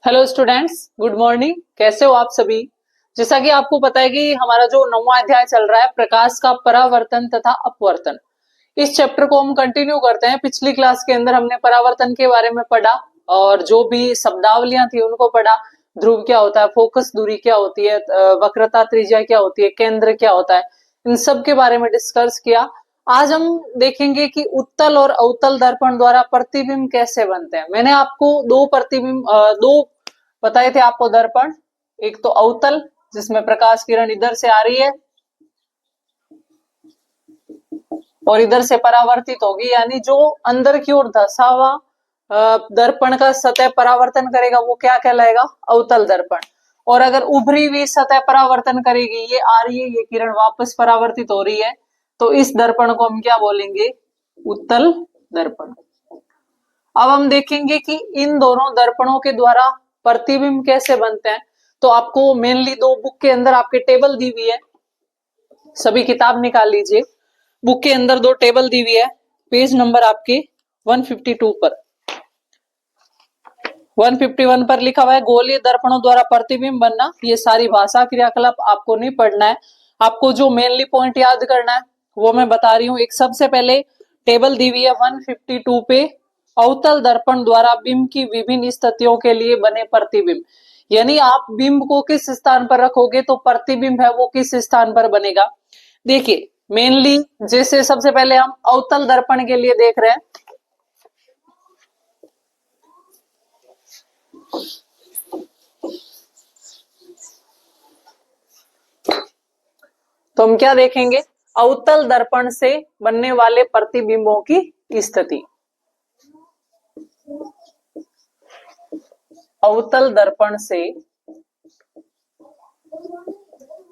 Hello students, good morning. कैसे हो आप सभी। जैसा कि आपको पता है कि हमारा जो 9वां अध्याय चल रहा है प्रकाश का परावर्तन तथा अपवर्तन, इस चैप्टर को हम कंटिन्यू करते हैं। पिछली क्लास के अंदर हमने परावर्तन के बारे में पढ़ा और जो भी शब्दावलियां थी उनको पढ़ा। ध्रुव क्या होता है, फोकस दूरी क्या होती है, वक्रता त्रिज्या क्या होती है, केंद्र क्या होता है, इन सब के बारे में डिस्कस किया। आज हम देखेंगे कि उत्तल और अवतल दर्पण द्वारा प्रतिबिंब कैसे बनते हैं। मैंने आपको दो बताए थे आपको दर्पण। एक तो अवतल जिसमें प्रकाश किरण इधर से आ रही है और इधर से परावर्तित होगी, यानी जो अंदर की ओर धसा हुआ दर्पण का सतह परावर्तन करेगा वो क्या कहलाएगा, अवतल दर्पण। और अगर उभरी हुई सतह परावर्तन करेगी, ये आ रही है, ये किरण वापस परावर्तित हो रही है, तो इस दर्पण को हम क्या बोलेंगे, उत्तल दर्पण। अब हम देखेंगे कि इन दोनों दर्पणों के द्वारा प्रतिबिंब कैसे बनते हैं। तो आपको मेनली दो बुक के अंदर आपके टेबल दी हुई है, सभी किताब निकाल लीजिए। बुक के अंदर दो टेबल दी हुई है, पेज नंबर आपके 152 पर। 151 पर लिखा हुआ है गोलीय दर्पणों द्वारा प्रतिबिंब बनना। ये सारी भाषा क्रियाकलाप आपको नहीं पढ़ना है, आपको जो मेनली पॉइंट याद करना है वो मैं बता रही हूँ। एक सबसे पहले टेबल दी हुई है 152 पे, अवतल दर्पण द्वारा बिंब की विभिन्न स्थितियों के लिए बने प्रतिबिंब। यानी आप बिंब को किस स्थान पर रखोगे तो प्रतिबिंब है वो किस स्थान पर बनेगा। देखिए मेनली जैसे सबसे पहले हम अवतल दर्पण के लिए देख रहे हैं, तो हम क्या देखेंगे, अवतल दर्पण से बनने वाले प्रतिबिंबों की स्थिति। अवतल दर्पण से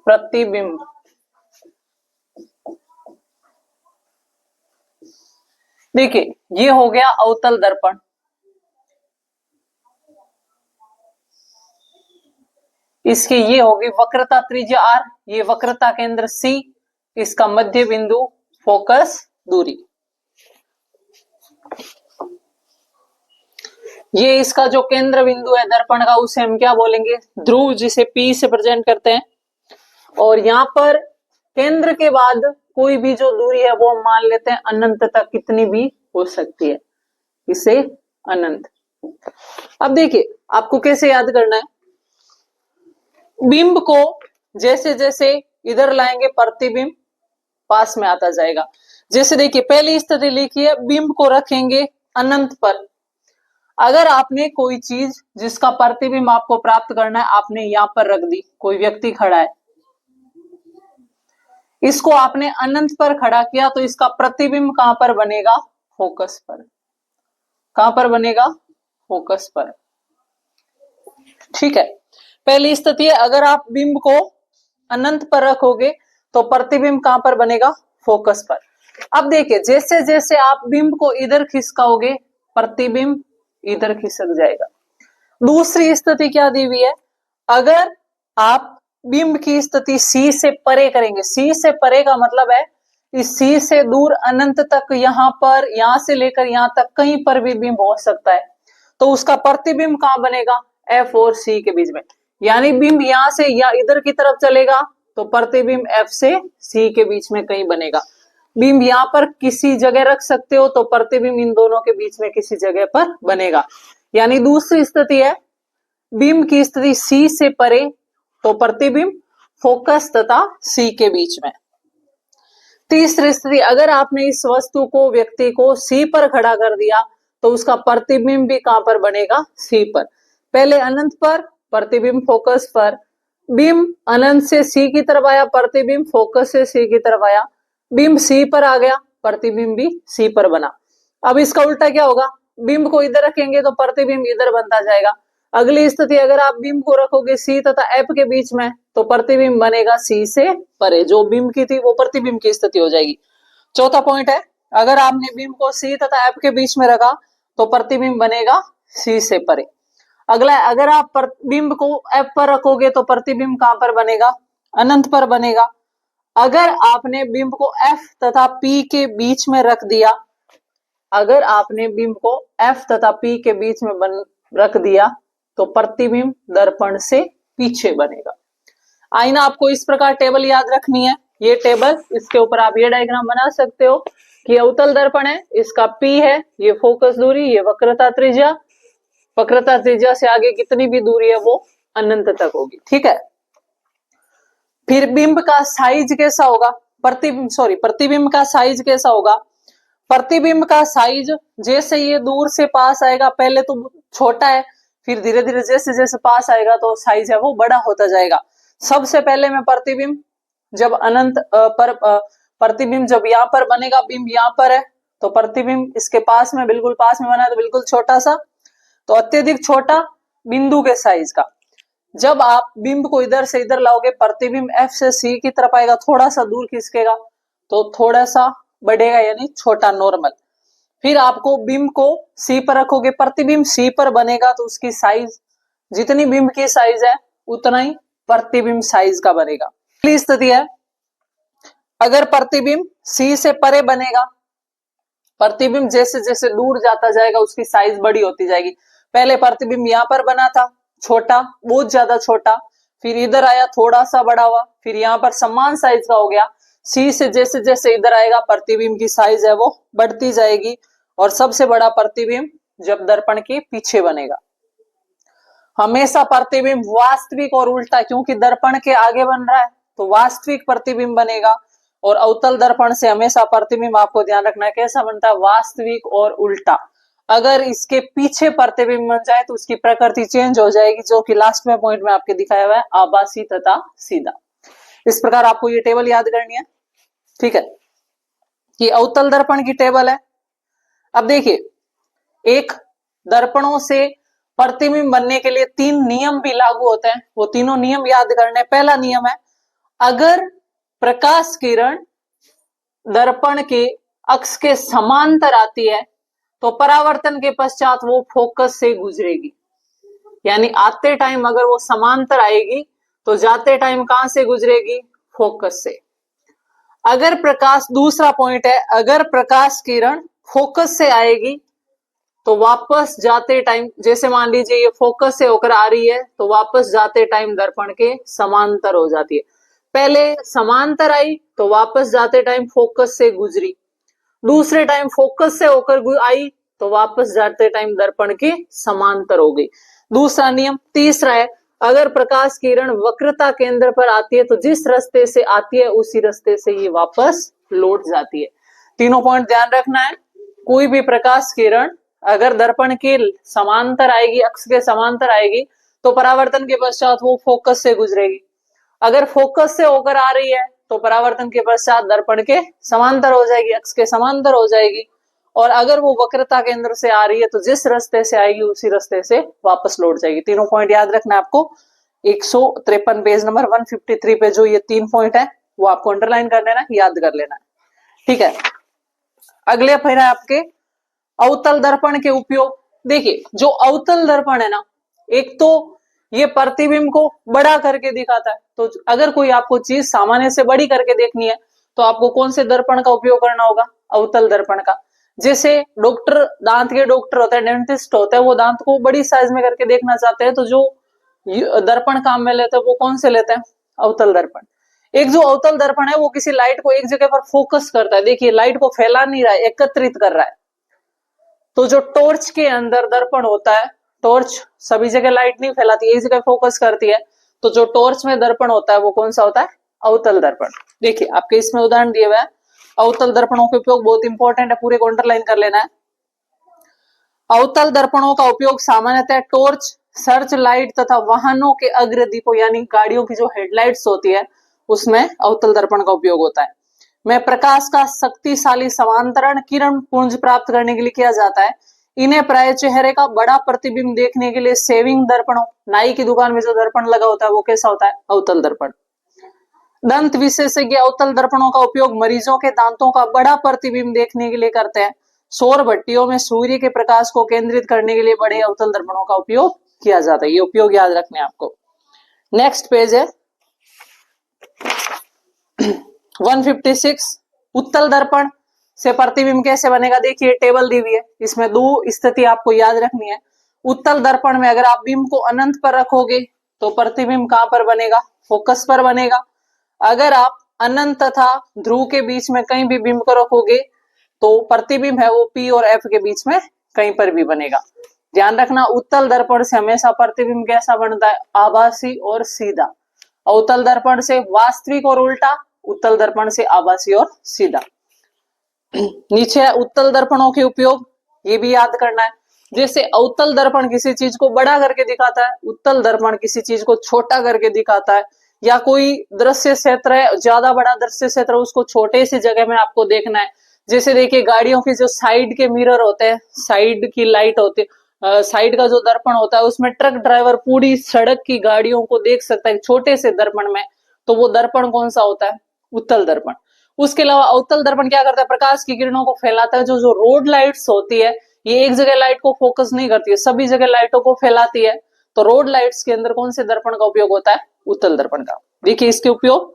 प्रतिबिंब, देखिए ये हो गया अवतल दर्पण। इसकी ये होगी वक्रता त्रिज्या r, ये वक्रता केंद्र C, इसका मध्य बिंदु फोकस दूरी, ये इसका जो केंद्र बिंदु है दर्पण का उसे हम क्या बोलेंगे, ध्रुव, जिसे P से प्रेजेंट करते हैं। और यहाँ पर केंद्र के बाद कोई भी जो दूरी है वो हम मान लेते हैं अनंत तक, कितनी भी हो सकती है, इसे अनंत। अब देखिए आपको कैसे याद करना है, बिंब को जैसे जैसे इधर लाएंगे प्रतिबिंब पास में आता जाएगा। जैसे देखिए पहली स्थिति लिखी है, बिंब को रखेंगे अनंत पर। अगर आपने कोई चीज जिसका प्रतिबिंब आपको प्राप्त करना है आपने यहां पर रख दी, कोई व्यक्ति खड़ा है, इसको आपने अनंत पर खड़ा किया, तो इसका प्रतिबिंब कहां पर बनेगा, फोकस पर। कहां पर बनेगा, फोकस पर। ठीक है, पहली स्थिति है, अगर आप बिंब को अनंत पर रखोगे तो प्रतिबिंब कहां पर बनेगा, फोकस पर। अब देखिए जैसे जैसे आप बिंब को इधर खिसकाओगे प्रतिबिंब इधर खिसक जाएगा। दूसरी स्थिति क्या दी हुई है, अगर आप बिंब की स्थिति C से परे करेंगे, C से परे का मतलब है इस C से दूर अनंत तक, यहां पर, यहां से लेकर यहां तक कहीं पर भी बिंब हो सकता है, तो उसका प्रतिबिंब कहां बनेगा, F और C के बीच में। यानी बिंब यहां से या इधर की तरफ चलेगा तो प्रतिबिंब F से C के बीच में कहीं बनेगा। बिंब यहां पर किसी जगह रख सकते हो तो प्रतिबिंब इन दोनों के बीच में किसी जगह पर बनेगा। यानी दूसरी स्थिति है, बिंब की स्थिति C से परे तो प्रतिबिंब फोकस तथा C के बीच में। तीसरी स्थिति, अगर आपने इस वस्तु को, व्यक्ति को C पर खड़ा कर दिया तो उसका प्रतिबिंब भी कहां पर बनेगा, C पर। पहले अनंत पर, प्रतिबिंब फोकस पर। बिंब अनंत से C की तरफ आया, प्रतिबिंब फोकस से C की तरफ आया। बिंब C पर आ गया, प्रतिबिंब भी C पर बना। अब इसका उल्टा क्या होगा, बिंब को इधर रखेंगे तो प्रतिबिंब इधर बनता जाएगा। अगली स्थिति, अगर आप बिंब को रखोगे C तथा F के बीच में तो प्रतिबिंब बनेगा C से परे, जो बिंब की थी वो प्रतिबिंब की स्थिति हो जाएगी। चौथा पॉइंट है, अगर आपने बिंब को C तथा F के बीच में रखा तो प्रतिबिंब बनेगा C से परे। अगला, अगर आप बिंब को F पर रखोगे तो प्रतिबिंब कहां पर बनेगा, अनंत पर बनेगा। अगर आपने बिंब को F तथा P के बीच में रख दिया, अगर आपने बिंब को F तथा P के बीच में रख दिया तो प्रतिबिंब दर्पण से पीछे बनेगा। आईना आपको इस प्रकार टेबल याद रखनी है, ये टेबल, इसके ऊपर आप ये डायग्राम बना सकते हो कि अवतल दर्पण है, इसका P है, ये फोकस दूरी, ये वक्रता त्रिज्या, वक्रता त्रिज्या से आगे कितनी भी दूरी है वो अनंत तक होगी, ठीक है। फिर बिंब का साइज कैसा होगा, प्रतिबिंब का साइज कैसा होगा। प्रतिबिंब का साइज जैसे ये दूर से पास आएगा, पहले तो छोटा है, फिर धीरे धीरे जैसे जैसे पास आएगा तो साइज है वो बड़ा होता जाएगा। सबसे पहले में प्रतिबिंब जब प्रतिबिंब जब यहाँ पर बनेगा, बिंब यहाँ पर है, तो प्रतिबिंब इसके पास में, बिल्कुल पास में बना है तो बिल्कुल छोटा सा, तो अत्यधिक छोटा बिंदु के साइज का। जब आप बिंब को इधर से इधर लाओगे, प्रतिबिंब F से C की तरफ आएगा, थोड़ा सा दूर खिसकेगा तो थोड़ा सा बढ़ेगा, यानी छोटा नॉर्मल। फिर आपको बिंब को C पर रखोगे, प्रतिबिंब C पर बनेगा तो उसकी साइज जितनी बिंब की साइज है उतना ही प्रतिबिंब साइज का बनेगा। पहली स्थिति है, अगर प्रतिबिंब C से परे बनेगा, प्रतिबिंब जैसे जैसे दूर जाता जाएगा उसकी साइज बड़ी होती जाएगी। पहले प्रतिबिंब यहाँ पर बना था छोटा, बहुत ज्यादा छोटा, फिर इधर आया थोड़ा सा बड़ा हुआ, फिर यहाँ पर समान साइज का हो गया। C से जैसे जैसे इधर आएगा प्रतिबिंब की साइज है वो बढ़ती जाएगी, और सबसे बड़ा प्रतिबिंब जब दर्पण के पीछे बनेगा। हमेशा प्रतिबिंब वास्तविक और उल्टा, क्योंकि दर्पण के आगे बन रहा है तो वास्तविक प्रतिबिंब बनेगा, और अवतल दर्पण से हमेशा प्रतिबिंब, आपको ध्यान रखना है कैसा बनता है, वास्तविक और उल्टा। अगर इसके पीछे प्रतिबिंब बन जाए तो उसकी प्रकृति चेंज हो जाएगी, जो कि लास्ट में पॉइंट में आपके दिखाया हुआ है, आभासी तथा सीधा। इस प्रकार आपको ये टेबल याद करनी है, ठीक है। ये अवतल दर्पण की टेबल है। अब देखिए, एक दर्पणों से प्रतिबिंब बनने के लिए 3 नियम भी लागू होते हैं, वो तीनों नियम याद करने। पहला नियम है, अगर प्रकाश किरण दर्पण के अक्ष के समांतर आती है तो परावर्तन के पश्चात वो फोकस से गुजरेगी, यानी आते टाइम अगर वो समांतर आएगी तो जाते टाइम कहां से गुजरेगी, फोकस से। अगर प्रकाश, दूसरा पॉइंट है, अगर प्रकाश किरण फोकस से आएगी तो वापस जाते टाइम, जैसे मान लीजिए ये फोकस से होकर आ रही है तो वापस जाते टाइम दर्पण के समांतर हो जाती है। पहले समांतर आई तो वापस जाते टाइम फोकस से गुजरी, दूसरे टाइम फोकस से होकर आई तो वापस जाते टाइम दर्पण के समांतर हो गई। दूसरा नियम। तीसरा है, अगर प्रकाश किरण वक्रता केंद्र पर आती है तो जिस रास्ते से आती है उसी रास्ते से ये वापस लौट जाती है। तीनों पॉइंट ध्यान रखना है। कोई भी प्रकाश किरण अगर दर्पण के समांतर आएगी, अक्ष के समांतर आएगी, तो परावर्तन के पश्चात वो फोकस से गुजरेगी। अगर फोकस से होकर आ रही है तो परावर्तन के पश्चात दर्पण के समांतर हो जाएगी, अक्ष के समांतर हो जाएगी। और अगर वो वक्रता केंद्र से आ रही है तो जिस रास्ते से आएगी उसी रास्ते से वापस लौट जाएगी। तीनों पॉइंट याद रखना है आपको। 153 पेज नंबर 153 पे जो ये 3 पॉइंट है वो आपको अंडरलाइन कर लेना, याद कर लेना, ठीक है। अगले फिर है आपके अवतल दर्पण के उपयोग। देखिए, जो अवतल दर्पण है ना, एक तो ये प्रतिबिंब को बड़ा करके दिखाता है, तो अगर कोई आपको चीज सामान्य से बड़ी करके देखनी है तो आपको कौन से दर्पण का उपयोग करना होगा, अवतल दर्पण का। जैसे डॉक्टर, दांत के डॉक्टर होते हैं, डेंटिस्ट होते हैं, वो दांत को बड़ी साइज में करके देखना चाहते हैं, तो जो दर्पण काम में लेते हैं वो कौन से लेते हैं, अवतल दर्पण। एक जो अवतल दर्पण है वो किसी लाइट को एक जगह पर फोकस करता है। देखिए, लाइट को फैला नहीं रहा है, एकत्रित कर रहा है। तो जो टॉर्च के अंदर दर्पण होता है, टॉर्च सभी जगह लाइट नहीं फैलाती, एक जगह फोकस करती है, तो जो टॉर्च में दर्पण होता है वो कौन सा होता है, अवतल दर्पण। देखिए, आपके इसमें उदाहरण दिए हुए हैं। अवतल दर्पणों के उपयोग बहुत इंपॉर्टेंट है, पूरे को अंडरलाइन कर लेना है। अवतल दर्पणों का उपयोग सामान्यतः टॉर्च, सर्च लाइट तथा वाहनों के अग्रदीपों, यानी गाड़ियों की जो हेडलाइट्स होती है उसमें अवतल दर्पण का उपयोग होता है। में प्रकाश का शक्तिशाली समांतरण किरण पुंज प्राप्त करने के लिए किया जाता है। इन्हें प्राय चेहरे का बड़ा प्रतिबिंब देखने के लिए सेविंग दर्पणों, नाई की दुकान में जो दर्पण लगा होता है वो कैसा होता है, अवतल दर्पण। दंत विशेषज्ञ अवतल दर्पणों का उपयोग मरीजों के दांतों का बड़ा प्रतिबिंब देखने के लिए करते हैं। सौर भट्टियों में सूर्य के प्रकाश को केंद्रित करने के लिए बड़े अवतल दर्पणों का उपयोग किया जाता है। ये उपयोग याद रखने आपको। नेक्स्ट पेज है 156। उत्तल दर्पण से प्रतिबिंब कैसे बनेगा। देखिए, टेबल दी हुई है, इसमें 2 स्थिति आपको याद रखनी है। उत्तल दर्पण में अगर आप बिंब को अनंत पर रखोगे तो प्रतिबिंब कहां पर बनेगा, फोकस पर बनेगा। अगर आप अनंत तथा ध्रुव के बीच में कहीं भी बिंब को रखोगे तो प्रतिबिंब है वो पी और एफ के बीच में कहीं पर भी बनेगा। ध्यान रखना, उत्तल दर्पण से हमेशा प्रतिबिंब कैसा बनता है, आभासी और सीधा। अवतल दर्पण से वास्तविक और उल्टा, उत्तल दर्पण से आभासी और सीधा। नीचे है उत्तल दर्पणों के उपयोग, ये भी याद करना है। जैसे अवतल दर्पण किसी चीज को बड़ा करके दिखाता है, उत्तल दर्पण किसी चीज को छोटा करके दिखाता है। या कोई दृश्य क्षेत्र है, ज्यादा बड़ा दृश्य क्षेत्र, उसको छोटे सी जगह में आपको देखना है। जैसे देखिए गाड़ियों के जो साइड के मिरर होते हैं, साइड की लाइट होती है, साइड का जो दर्पण होता है उसमें ट्रक ड्राइवर पूरी सड़क की गाड़ियों को देख सकता है छोटे से दर्पण में, तो वो दर्पण कौन सा होता है, उत्तल दर्पण। उसके अलावा अवतल दर्पण क्या करता है, प्रकाश की किरणों को फैलाता है। जो रोड लाइट्स होती है ये एक जगह लाइट को फोकस नहीं करती है, सभी जगह लाइटों को फैलाती है। तो रोड लाइट्स के अंदर कौन से दर्पण का उपयोग होता है, उत्तल दर्पण का। देखिए इसके उपयोग,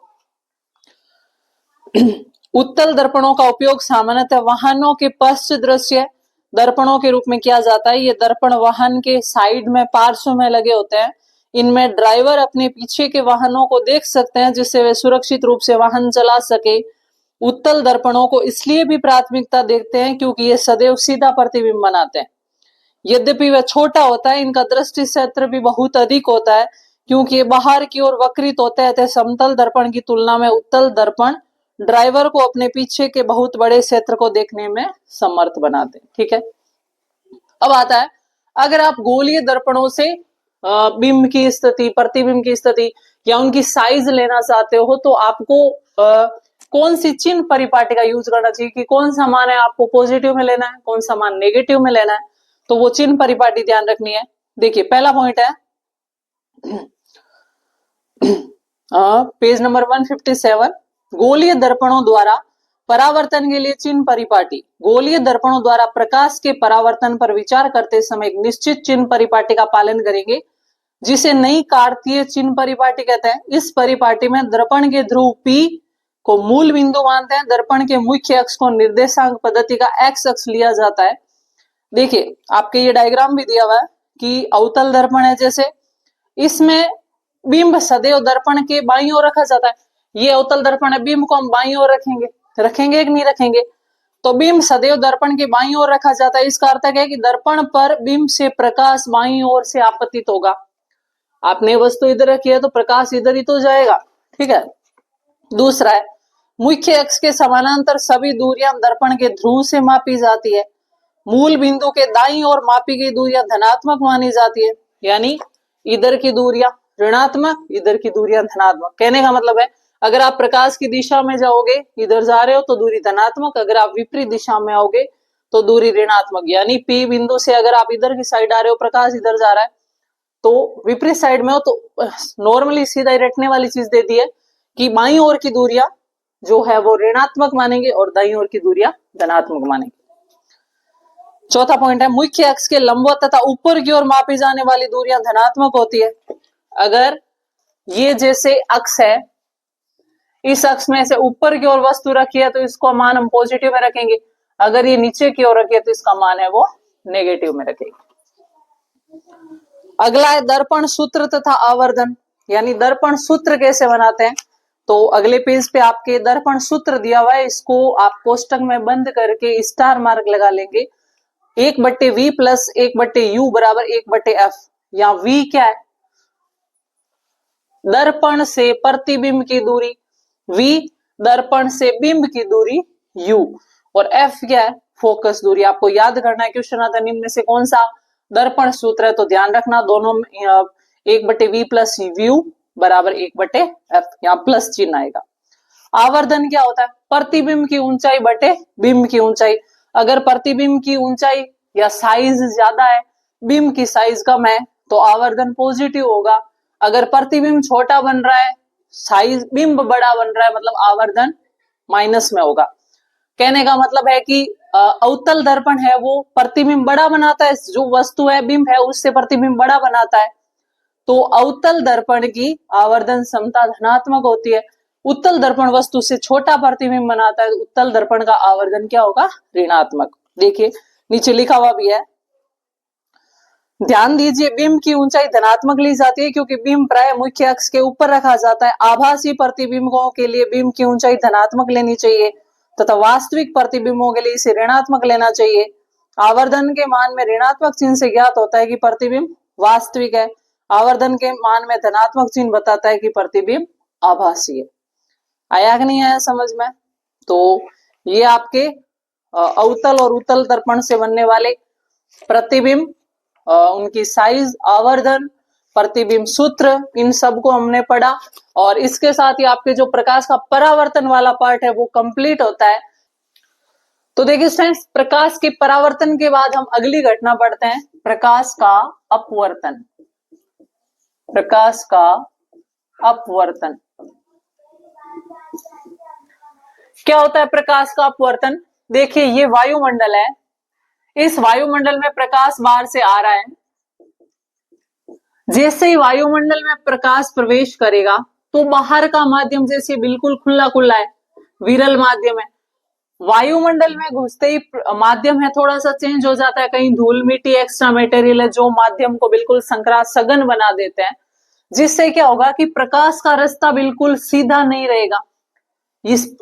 उत्तल दर्पणों का उपयोग सामान्यतः वाहनों के पश्च दृश्य दर्पणों के रूप में किया जाता है। ये दर्पण वाहन के साइड में पार्श्व में लगे होते हैं। इनमें ड्राइवर अपने पीछे के वाहनों को देख सकते हैं जिससे वे सुरक्षित रूप से वाहन चला सके। उत्तल दर्पणों को इसलिए भी प्राथमिकता देते हैं क्योंकि ये सदैव सीधा प्रतिबिंब बनाते हैं। यद्यपि वह छोटा होता है, इनका दृष्टि क्षेत्र भी बहुत अधिक होता है क्योंकि ये बाहर की ओर वक्रित होते हैं। समतल दर्पण की तुलना में उत्तल दर्पण ड्राइवर को अपने पीछे के बहुत बड़े क्षेत्र को देखने में समर्थ बनाते हैं। ठीक है, अब आता है, अगर आप गोलीय दर्पणों से बिंब की स्थिति, प्रतिबिंब की स्थिति या उनकी साइज लेना चाहते हो तो आपको कौन सी चिन्ह परिपाटी का यूज करना चाहिए कि कौन सा मान है आपको पॉजिटिव में लेना है, कौन सा मान नेगेटिव में लेना है, तो वो चिन्ह परिपाटी ध्यान रखनी है। देखिए पहला पॉइंट है पेज नंबर 157, गोलीय दर्पणों द्वारा परावर्तन के लिए चिन्ह परिपाटी। गोलीय दर्पणों द्वारा प्रकाश के परावर्तन पर विचार करते समय एक निश्चित चिन्ह परिपाटी का पालन करेंगे जिसे नई कार्तीय चिन्ह परिपाटी कहते हैं। इस परिपाटी में दर्पण के ध्रुव P को मूल बिंदु मानते हैं। दर्पण के मुख्य अक्ष को निर्देशांक पद्धति का एक्स अक्ष लिया जाता है। देखिए आपके ये डायग्राम भी दिया हुआ है कि अवतल दर्पण है, जैसे इसमें बिंब सदैव दर्पण के बाईं ओर रखा जाता है। ये अवतल दर्पण है, बिंब को हम बाईं ओर रखेंगे कि नहीं रखेंगे, तो बिंब सदैव दर्पण के बाईं ओर रखा जाता है। इसका अर्थ है कि दर्पण पर बिंब से प्रकाश बाईं ओर से आपतित होगा। आपने वस्तु इधर रखी है तो प्रकाश इधर ही तो जाएगा। ठीक है, दूसरा है, मुख्य अक्ष के समानांतर सभी दूरियां दर्पण के ध्रुव से मापी जाती है। मूल बिंदु के दाईं ओर मापी गई दूरियां धनात्मक मानी जाती है, यानी इधर की दूरियां ऋणात्मक, इधर की दूरियां धनात्मक। कहने का मतलब है अगर आप प्रकाश की दिशा में जाओगे, इधर जा रहे हो तो दूरी धनात्मक, अगर आप विपरीत दिशा में आओगे तो दूरी ऋणात्मक। यानी P बिंदु से अगर आप इधर की साइड आ रहे हो, प्रकाश इधर जा रहा है, तो विपरीत साइड में हो तो नॉर्मली सीधा रटने वाली चीज दे दी है कि बाईं ओर की दूरियां जो है वो ऋणात्मक मानेंगे और दाईं ओर की दूरियां धनात्मक मानेंगे। चौथा पॉइंट है, मुख्य अक्ष के लंबवत तथा ऊपर की ओर मापी जाने वाली दूरियां धनात्मक होती है। अगर ये जैसे अक्ष है, इस अक्ष में से ऊपर की ओर वस्तु रखी है तो इसको मान हम पॉजिटिव में रखेंगे। अगर ये नीचे की ओर रखी है तो इसका मान है वो नेगेटिव में रखेंगे। अगला है दर्पण सूत्र तथा आवर्धन, यानी दर्पण सूत्र कैसे बनाते हैं। तो अगले पेज पे आपके दर्पण सूत्र दिया हुआ है, इसको आप कोष्टक में बंद करके स्टार मार्क लगा लेंगे। 1/V प्लस 1/U बराबर 1/F। यहाँ V क्या है, दर्पण से प्रतिबिंब की दूरी, V दर्पण से बिंब की दूरी U, और F क्या है, फोकस दूरी। आपको याद करना है क्वेश्चन आता है निम्न में से कौन सा दर्पण सूत्र है, तो ध्यान रखना दोनों 1/V प्लस U बराबर 1/F, यहाँ प्लस चिन्ह आएगा। आवर्धन क्या होता है, प्रतिबिंब की ऊंचाई बटे बिंब की ऊंचाई। अगर प्रतिबिंब की ऊंचाई या साइज ज्यादा है, बिंब की साइज कम है, तो आवर्धन पॉजिटिव होगा। अगर प्रतिबिंब छोटा बन रहा है, साइज बिंब बड़ा बन रहा है, मतलब आवर्धन माइनस में होगा। कहने का मतलब है कि अवतल दर्पण है वो प्रतिबिंब बड़ा बनाता है, जो वस्तु है बिंब है उससे प्रतिबिंब बड़ा बनाता है। तो अवतल दर्पण की आवर्धन क्षमता धनात्मक होती है। उत्तल दर्पण वस्तु से छोटा प्रतिबिंब बनाता है, उत्तल दर्पण का आवर्धन क्या होगा, ऋणात्मक। देखिए नीचे लिखा हुआ भी है, ध्यान दीजिए, बीम की ऊंचाई धनात्मक ली जाती है क्योंकि बीम प्राय मुख्य अक्ष के ऊपर रखा जाता है। आभासी प्रतिबिंबों के लिए बीम की ऊंचाई धनात्मक लेनी चाहिए तथा वास्तविक प्रतिबिंबों के लिए इसे ऋणात्मक लेना चाहिए। आवर्धन के मान में ऋणात्मक चिन्ह से ज्ञात होता है कि प्रतिबिंब वास्तविक है। आवर्धन के मान में धनात्मक चिन्ह बताता है कि प्रतिबिंब आभासी है। आया कि नहीं आया समझ में? तो ये आपके अवतल और उत्तल दर्पण से बनने वाले प्रतिबिंब, उनकी साइज, आवर्धन, प्रतिबिंब सूत्र, इन सब को हमने पढ़ा। और इसके साथ ही आपके जो प्रकाश का परावर्तन वाला पार्ट है वो कंप्लीट होता है। तो देखिए स्टूडेंट्स, प्रकाश के परावर्तन के बाद हम अगली घटना पढ़ते हैं, प्रकाश का अपवर्तन। प्रकाश का अपवर्तन क्या होता है? प्रकाश का अपवर्तन, देखिए ये वायुमंडल है, इस वायुमंडल में प्रकाश बाहर से आ रहा है। जैसे ही वायुमंडल में प्रकाश प्रवेश करेगा तो बाहर का माध्यम जैसे बिल्कुल खुला खुला है, विरल माध्यम है। वायुमंडल में घुसते ही माध्यम है थोड़ा सा चेंज हो जाता है, कहीं धूल मिट्टी एक्स्ट्रा मटेरियल है जो माध्यम को बिल्कुल संकरा सघन बना देते हैं, जिससे क्या होगा कि प्रकाश का रास्ता बिल्कुल सीधा नहीं रहेगा।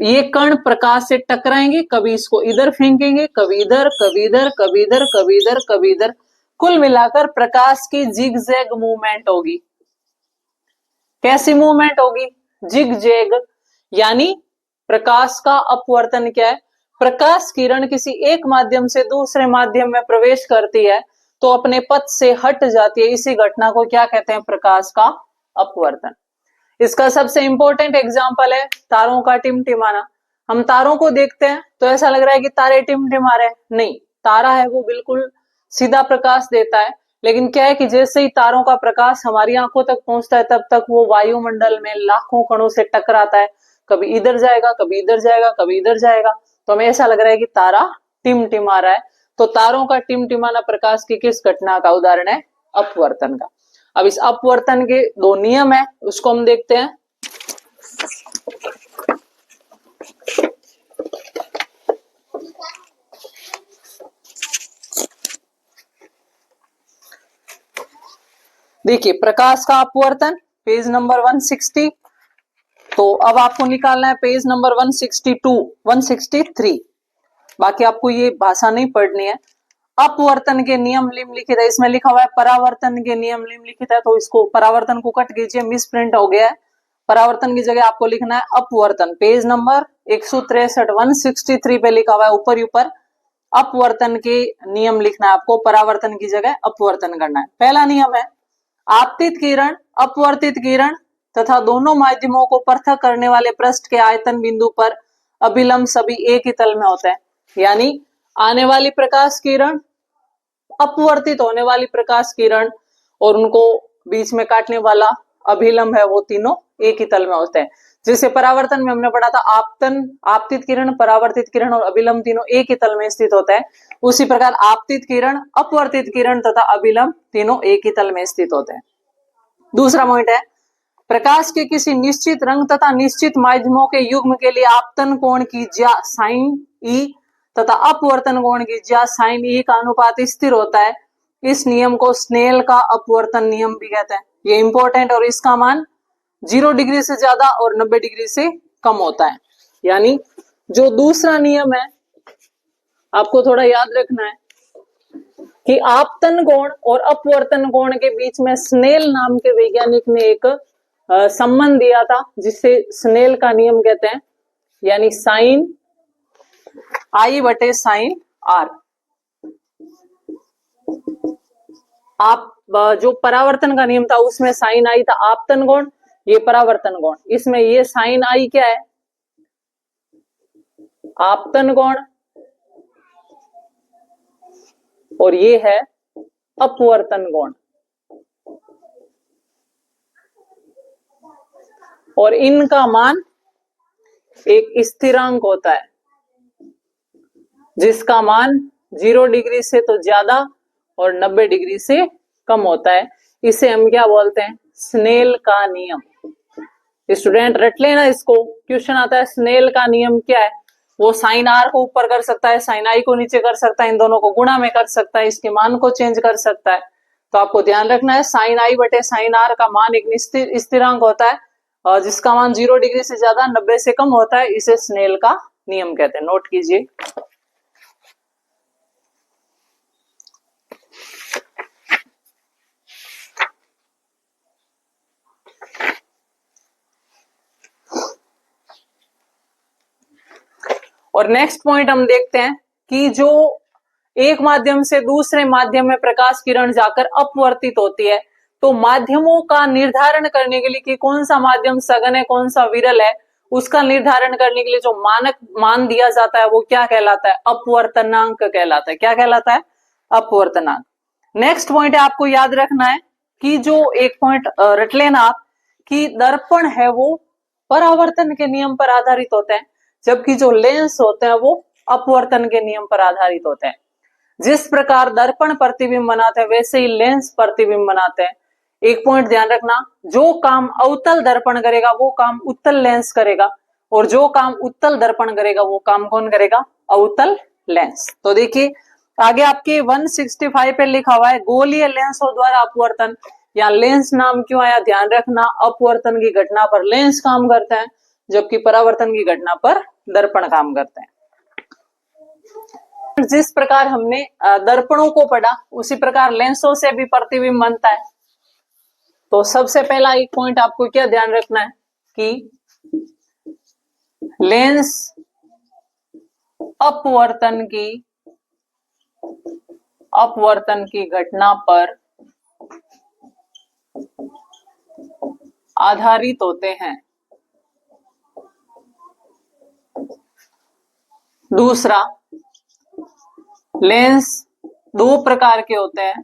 ये कण प्रकाश से टकराएंगे, कभी इसको इधर फेंकेंगे, कभी इधर, कभी इधर, कभी इधर, कभी इधर, कभी इधर। कुल मिलाकर प्रकाश की जिग-जैग मूवमेंट होगी। कैसी मूवमेंट होगी? जिग-जैग। यानी प्रकाश का अपवर्तन क्या है? प्रकाश किरण किसी एक माध्यम से दूसरे माध्यम में प्रवेश करती है तो अपने पथ से हट जाती है। इसी घटना को क्या कहते हैं? प्रकाश का अपवर्तन। इसका सबसे इंपॉर्टेंट एग्जांपल है तारों का टिमटिमाना। हम तारों को देखते हैं तो ऐसा लग रहा है कि तारे टिमटिमा रहे हैं, नहीं, तारा है वो बिल्कुल सीधा प्रकाश देता है। लेकिन क्या है कि जैसे ही तारों का प्रकाश हमारी आंखों तक पहुंचता है तब तक वो वायुमंडल में लाखों कणों से टकराता है, कभी इधर जाएगा, कभी इधर जाएगा, कभी इधर जाएगा, तो हमें ऐसा लग रहा है कि तारा टिमटिमा रहा है। तो तारों का टिमटिमाना प्रकाश की किस घटना का उदाहरण है? अपवर्तन का। अब इस अपवर्तन के दो नियम है, उसको हम देखते हैं। देखिए प्रकाश का अपवर्तन, पेज नंबर 160। तो अब आपको निकालना है पेज नंबर 162, 163। बाकी आपको ये भाषा नहीं पढ़नी है। अपवर्तन के नियम निम्नलिखित है, इसमें लिखा हुआ है परावर्तन के नियम निम्नलिखित है, तो इसको परावर्तन को कट कीजिए, मिस प्रिंट हो गया है। परावर्तन की जगह आपको लिखना है अपवर्तन। पेज नंबर 163, 163 पे लिखा हुआ है ऊपर ऊपर अपवर्तन के नियम लिखना है आपको, परावर्तन की जगह अपवर्तन करना है। पहला नियम है आपतित किरण, अपवर्तित किरण तथा दोनों माध्यमों को पृथक करने वाले पृष्ठ के आयतन बिंदु पर अभिलंब सभी एक ही तल में होते हैं। यानी आने वाली प्रकाश किरण, अपवर्तित होने वाली प्रकाश किरण और उनको बीच में काटने वाला अभिलंब है, वो तीनों एक ही तल में होते हैं। जिसे परावर्तन में हमने पढ़ा था आपतन, आपतित किरण, परावर्तित किरण और अभिलंब तीनों एक ही तल में स्थित होता है। उसी प्रकार आपतित किरण, अपवर्तित किरण तथा अभिलंब तीनों एक ही तल में स्थित होते हैं। दूसरा पॉइंट है प्रकाश के किसी निश्चित रंग तथा निश्चित माध्यमों के युग्म के लिए आपतन कोण की ज्या साइन ई तथा अपवर्तन कोण की ज्या साइन ई का अनुपात स्थिर होता है। इस नियम को स्नेल का अपवर्तन नियम भी कहते हैं। ये इंपॉर्टेंट, और इसका मान 0 डिग्री से ज्यादा और 90 डिग्री से कम होता है। यानी जो दूसरा नियम है आपको थोड़ा याद रखना है कि आपतन कोण और अपवर्तन कोण के बीच में स्नेल नाम के वैज्ञानिक ने एक संबंध दिया था जिसे स्नेल का नियम कहते हैं। यानी साइन आई बटे साइन आर। आप जो परावर्तन का नियम था उसमें साइन आई था आपतन कोण, ये परावर्तन कोण, इसमें ये साइन आई क्या है? आपतन कोण, और ये है अपवर्तन कोण। और इनका मान एक स्थिरांक होता है जिसका मान 0 डिग्री से तो ज्यादा और 90 डिग्री से कम होता है। इसे हम क्या बोलते हैं? स्नेल का नियम। स्टूडेंट रट लेना इसको, क्वेश्चन आता है स्नेल का नियम क्या है? वो साइन आर को ऊपर कर सकता है, साइन आई को नीचे कर सकता है, इन दोनों को गुणा में कर सकता है, इसके मान को चेंज कर सकता है। तो आपको ध्यान रखना है साइन आई बटे साइन आर का मान एक निश्चित स्थिरांक होता है जिसका मान 0 डिग्री से ज्यादा 90 से कम होता है, इसे स्नेल का नियम कहते हैं। नोट कीजिए। और नेक्स्ट पॉइंट हम देखते हैं कि जो एक माध्यम से दूसरे माध्यम में प्रकाश किरण जाकर अपवर्तित होती है, तो माध्यमों का निर्धारण करने के लिए कि कौन सा माध्यम सघन है कौन सा विरल है, उसका निर्धारण करने के लिए जो मानक मान दिया जाता है वो क्या कहलाता है? अपवर्तनांक कहलाता है। क्या कहलाता है? अपवर्तनांक। नेक्स्ट पॉइंट है, आपको याद रखना है कि जो एक पॉइंट रट लेना आप कि दर्पण है वो परावर्तन के नियम पर आधारित होते हैं, जबकि जो लेंस होते हैं वो अपवर्तन के नियम पर आधारित होते हैं। जिस प्रकार दर्पण प्रतिबिंब बनाते हैं वैसे ही लेंस प्रतिबिंब बनाते हैं। एक पॉइंट ध्यान रखना, जो काम अवतल दर्पण करेगा वो काम उत्तल लेंस करेगा, और जो काम उत्तल दर्पण करेगा वो काम कौन करेगा? अवतल लेंस। तो देखिए आगे आपके 165 पे लिखा हुआ है गोलीय लेंसों द्वारा अपवर्तन। या लेंस नाम क्यों आया? ध्यान रखना, अपवर्तन की घटना पर लेंस काम करते हैं जबकि परावर्तन की घटना पर दर्पण काम करते हैं। जिस प्रकार हमने दर्पणों को पढ़ा उसी प्रकार लेंसों से भी प्रतिबिंब बनता है। तो सबसे पहला एक पॉइंट आपको क्या ध्यान रखना है कि लेंस अपवर्तन की घटना पर आधारित होते हैं। दूसरा, लेंस दो प्रकार के होते हैं।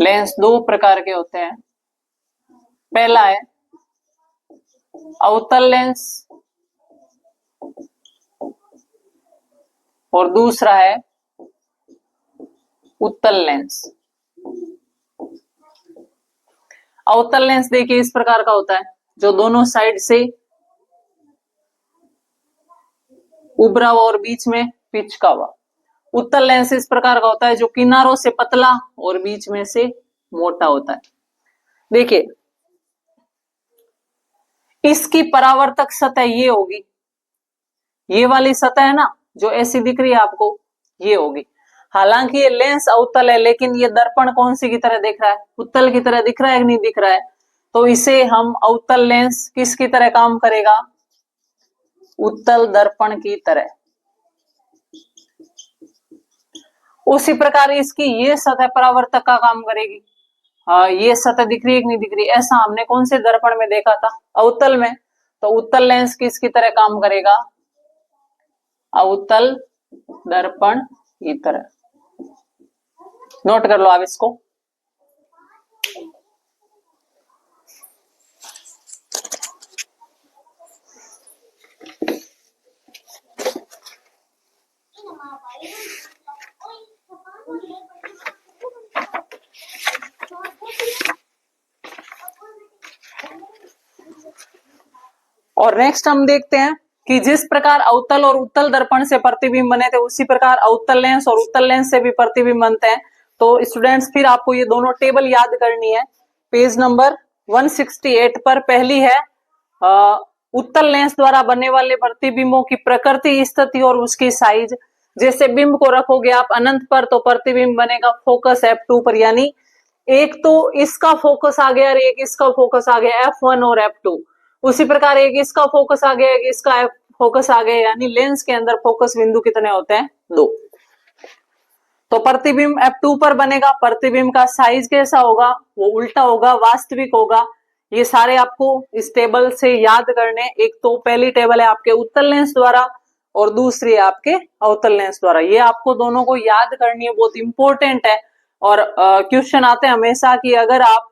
लेंस दो प्रकार के होते हैं। पहला है अवतल लेंस और दूसरा है उत्तल लेंस। अवतल लेंस देखिए इस प्रकार का होता है जो दोनों साइड से उभरा हुआ और बीच में पिचका हुआ। उत्तल लेंस इस प्रकार का होता है जो किनारों से पतला और बीच में से मोटा होता है। देखिए इसकी परावर्तक सतह ये होगी, ये वाली सतह है ना जो ऐसी दिख रही है आपको, ये होगी। हालांकि ये लेंस अवतल है लेकिन ये दर्पण कौन सी की तरह दिख रहा है? उत्तल की तरह दिख रहा है कि नहीं दिख रहा है? तो इसे हम अवतल लेंस किसकी तरह काम करेगा? उत्तल दर्पण की तरह। उसी प्रकार इसकी ये सतह परावर्तक का काम करेगी। ये सतह दिख रही है कि नहीं दिख रही? ऐसा हमने कौन से दर्पण में देखा था? अवतल में। तो उत्तल लेंस किसकी तरह काम करेगा? अवतल दर्पण की तरह। नोट कर लो आप इसको। और नेक्स्ट हम देखते हैं कि जिस प्रकार अवतल और उत्तल दर्पण से प्रतिबिंब बने थे उसी प्रकार अवतल लेंस और उत्तल लेंस से भी प्रतिबिंब बनते हैं। तो स्टूडेंट्स फिर आपको ये दोनों टेबल याद करनी है। पेज नंबर 168 पर पहली है उत्तल लेंस द्वारा बनने वाले प्रतिबिंबों की प्रकृति, स्थिति और उसकी साइज। जैसे बिंब को रखोगे आप अनंत पर तो प्रतिबिंब बनेगा फोकस F2 पर, यानी एक तो इसका फोकस आ गया और एक इसका फोकस आ गया F1 और F2। उसी प्रकार एक इसका फोकस आ गया एक इसका फोकस आ गया, यानी लेंस के अंदर फोकस बिंदु कितने होते हैं? 2। तो प्रतिबिंब F2 पर बनेगा। प्रतिबिंब का साइज कैसा होगा? वो उल्टा होगा, वास्तविक होगा। ये सारे आपको इस टेबल से याद करने। एक तो पहली टेबल है आपके उत्तल लेंस द्वारा और दूसरी है आपके अवतल लेंस द्वारा। ये आपको दोनों को याद करनी है, बहुत इंपॉर्टेंट है। और क्वेश्चन आते हैं हमेशा कि अगर आप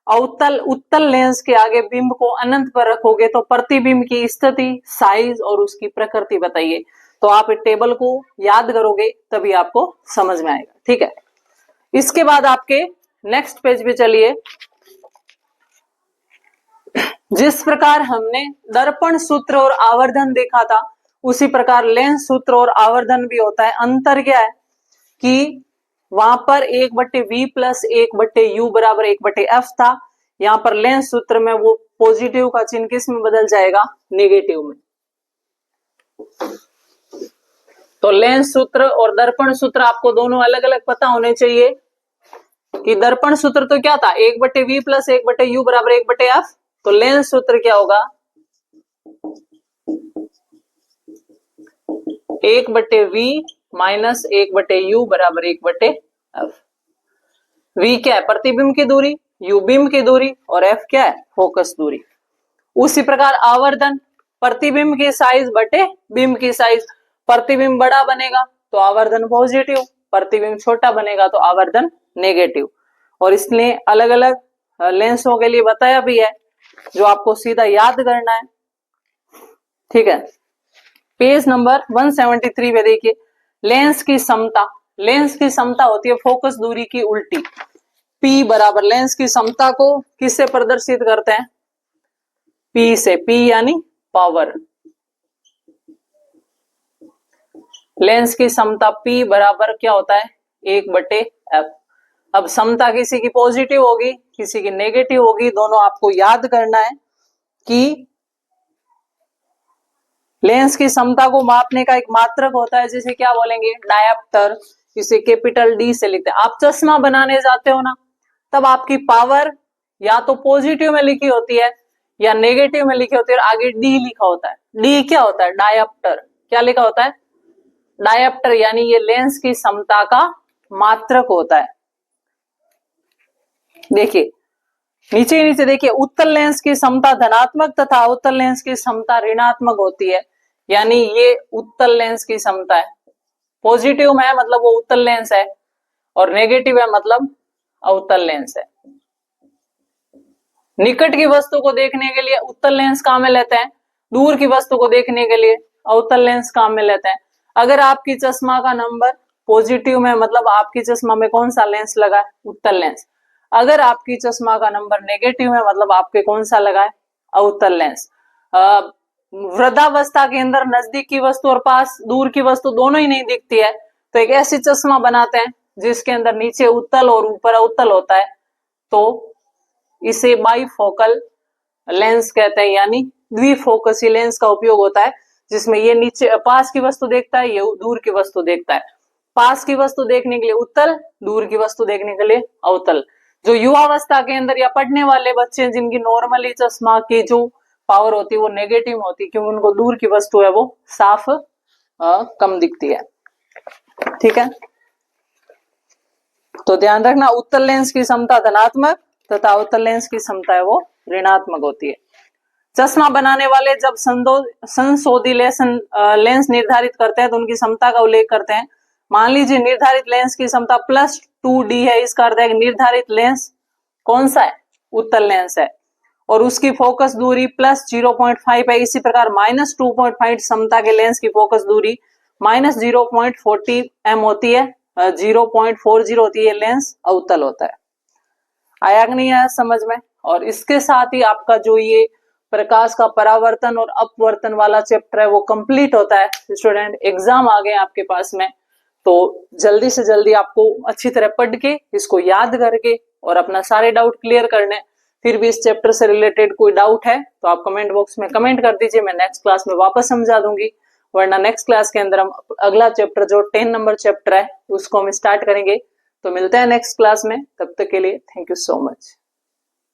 उत्तल लेंस के आगे बिंब को अनंत पर रखोगे तो प्रतिबिंब की स्थिति, साइज और उसकी प्रकृति बताइए। तो आप इस टेबल को याद करोगे तभी आपको समझ में आएगा। ठीक है, इसके बाद आपके नेक्स्ट पेज पे चलिए। जिस प्रकार हमने दर्पण सूत्र और आवर्धन देखा था उसी प्रकार लेंस सूत्र और आवर्धन भी होता है। अंतर क्या है कि वहां पर 1/v प्लस 1/u बराबर 1/f था। यहां पर लेंस सूत्र में वो पॉजिटिव का चिन्ह किस में बदल जाएगा, नेगेटिव में। तो लेंस सूत्र और दर्पण सूत्र आपको दोनों अलग अलग पता होने चाहिए कि दर्पण सूत्र तो क्या था, 1/v प्लस 1/u बराबर 1/f। तो लेंस सूत्र क्या होगा, 1/v माइनस 1/u बराबर 1/f। v क्या है, प्रतिबिंब की दूरी, u बिंब की दूरी, और f क्या है, फोकस दूरी। उसी प्रकार आवर्धन, प्रतिबिंब की साइज बटे बिंब की साइज। प्रतिबिंब बड़ा बनेगा तो आवर्धन पॉजिटिव, प्रतिबिंब छोटा बनेगा तो आवर्धन नेगेटिव। और इसलिए अलग अलग लेंसों के लिए बताया भी है, जो आपको सीधा याद करना है। ठीक है, पेज नंबर 173 पे देखिए, लेंस की समता। लेंस की समता होती है फोकस दूरी की उल्टी। P बराबर, लेंस की समता को किससे प्रदर्शित करते हैं, P से। P यानी पावर। लेंस की समता P बराबर क्या होता है, 1/f। अब समता किसी की पॉजिटिव होगी, किसी की नेगेटिव होगी, दोनों आपको याद करना है कि लेंस की समता को मापने का एक मात्रक होता है, जिसे क्या बोलेंगे, डायप्टर। इसे कैपिटल D से लिखते हैं। आप चश्मा बनाने जाते हो ना, तब आपकी पावर या तो पॉजिटिव में लिखी होती है या नेगेटिव में लिखी होती है, और आगे D लिखा होता है। D क्या होता है, डायप्टर। क्या लिखा होता है, डायप्टर, यानी ये लेंस की समता का मात्रक होता है। देखिए नीचे नीचे देखिए, उत्तल लेंस की समता धनात्मक तथा अवतल लेंस की समता ऋणात्मक होती है। यानी ये उत्तल लेंस की समता है, पॉजिटिव में है मतलब वो उत्तल लेंस है, और नेगेटिव है मतलब अवतल लेंस है। निकट की वस्तु को देखने के लिए उत्तल लेंस काम में लेते हैं, दूर की वस्तु को देखने के लिए अवतल लेंस काम में लेते हैं। अगर आपकी चश्मा का नंबर पॉजिटिव में, मतलब आपकी चश्मा में कौन सा लेंस लगा है, उत्तल लेंस। अगर आपकी चश्मा का नंबर नेगेटिव है, मतलब आपके कौन सा लगा है, अवतल लेंस। वृद्धावस्था के अंदर नजदीक की वस्तु और पास दूर की वस्तु दोनों ही नहीं दिखती है, तो एक ऐसी चश्मा बनाते हैं जिसके अंदर नीचे उत्तल और ऊपर अवतल होता है, तो इसे बाइफोकल लेंस कहते हैं। यानी द्विफोकसी लेंस का उपयोग होता है, जिसमें ये नीचे पास की वस्तु देखता है, ये दूर की वस्तु देखता है। पास की वस्तु देखने के लिए उत्तल, दूर की वस्तु देखने के लिए अवतल। जो युवावस्था के अंदर या पढ़ने वाले बच्चे, जिनकी नॉर्मली चश्मा की जो पावर होती है वो नेगेटिव होती है, क्योंकि उनको दूर की वस्तु है वो साफ कम दिखती है। ठीक है, तो ध्यान रखना, उत्तल लेंस की क्षमता धनात्मक तथा अवतल लेंस की क्षमता है वो ऋणात्मक होती है। चश्मा बनाने वाले जब संशोधित लेंस निर्धारित करते हैं तो उनकी क्षमता का उल्लेख करते हैं। मान लीजिए निर्धारित लेंस की क्षमता +2D है, इसका अर्थ है कि निर्धारित लेंस कौन सा है, उत्तल लेंस है, और उसकी फोकस दूरी +0.5 है। इसी प्रकार -2.5 क्षमता के लेंस की फोकस दूरी -0.40 m होती है, 0.40 होती है, लेंस अवतल होता है। आया कि नहीं आया समझ में। और इसके साथ ही आपका जो ये प्रकाश का परावर्तन और अपवर्तन वाला चैप्टर है वो कंप्लीट होता है। स्टूडेंट एग्जाम आ गए आपके पास में, तो जल्दी से जल्दी आपको अच्छी तरह पढ़ के इसको याद करके और अपना सारे डाउट क्लियर करने। फिर भी इस चैप्टर से रिलेटेड कोई डाउट है तो आप कमेंट बॉक्स में कमेंट कर दीजिए, मैं नेक्स्ट क्लास में वापस समझा दूंगी। वरना नेक्स्ट क्लास के अंदर हम अगला चैप्टर जो 10 नंबर चैप्टर है उसको हम स्टार्ट करेंगे। तो मिलते हैं नेक्स्ट क्लास में, तब तक के लिए थैंक यू सो मच।